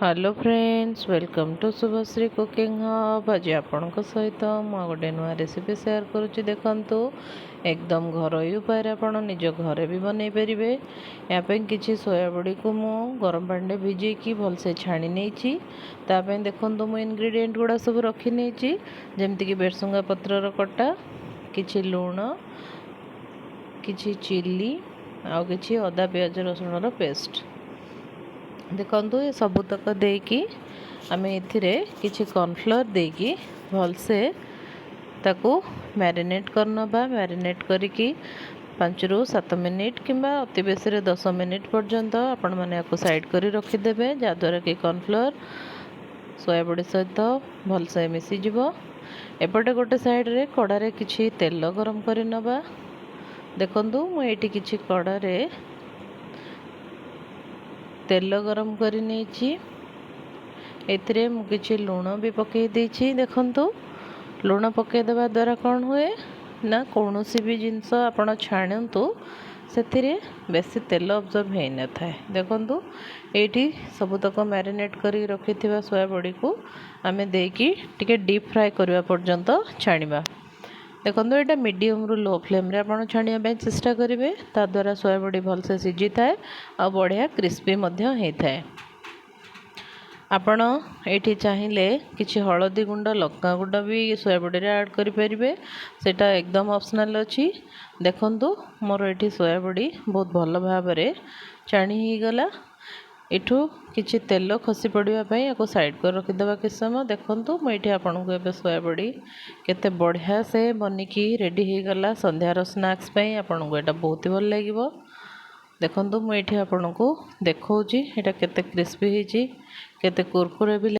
Hello friends, welcome to Shubhashree cooking hub. आज आपण सहित मुझे गोटे नुआ रेसिपी शेयर करुच्ची। देखंतु एकदम घरोई उपाय आपण निज घरे भी बनई पारे। यहाँ किसी सोयाबड़ी को मु गरम पानी भिजे कि भलसे छाणी नहीं। देखो मु इनग्रेडिएंट गुड़ा सब रखी नहीं, जमती बेरसुंगा पत्रर कटा, किछि लुण, किछि चिली आउ किछि अदा पियाज रसुण पेस्ट। देखो ये सबुतक देकी आम ए कॉर्नफ्लोर देकी भलसे ताकू मैरिनेट करनबा। मैरिनेट करिकी 5 ରୁ 7 मिनिट किंबा अति बेसी 10 मिनिट पर्यंत आपण मैंने साइड करी रखिदेवे, जहाँद्वारा कि कॉर्नफ्लोर सोयाबड़ी सहित भलसे मिसीज। एपटे गोटे साइड रे कड़ारे किछि तेल गरम कर नबा। देखंतु मुझे किछि कड़ारे तेल गरम कर किछि लुण भी पकई देछि। देखंतु लुण पकई देवा द्वारा कौन हुए ना कौन भी जिनस आपण छाणतु से बेसी तेल ऑब्जर्व हो न था। देखंतु एठी सबुतक मैरिनेट करी रखि सोयाबड़ी को आमे देकी टिके डीप फ्राए करबा पर्यंत छाणीबा। देखो ये मीडियम रु लो फ्लेम रे आपण छाणिया चेष्टा करेंगे, ताद्वारा सोयाबड़ी भलसे सीझी थाए आ बढ़िया क्रिस्पी होता है। आपण ये चाहिए किसी हलदी गुंड लंका गुंड भी सोयाबड़ी रे ऐड करें, सेटा एकदम ऑप्शनल अच्छी। देखंतु मोर ये सोयाबड़ी बहुत भल भाव छाणी हो गला। इठू किछि तेल खसी पड़ापी या साइड कर रखिदेवा किस समय। देखंतु मुझे आपको ए सोयाबड़ी केते बढ़िया से बनिकी रेडी हो गला संध्यार स्नैक्स पे। आपको यहाँ बहुत ही भल लगे। देखंतु मुझे आपको देखौची एटा केते क्रिस्पी होती, केते कुरकुरे भी।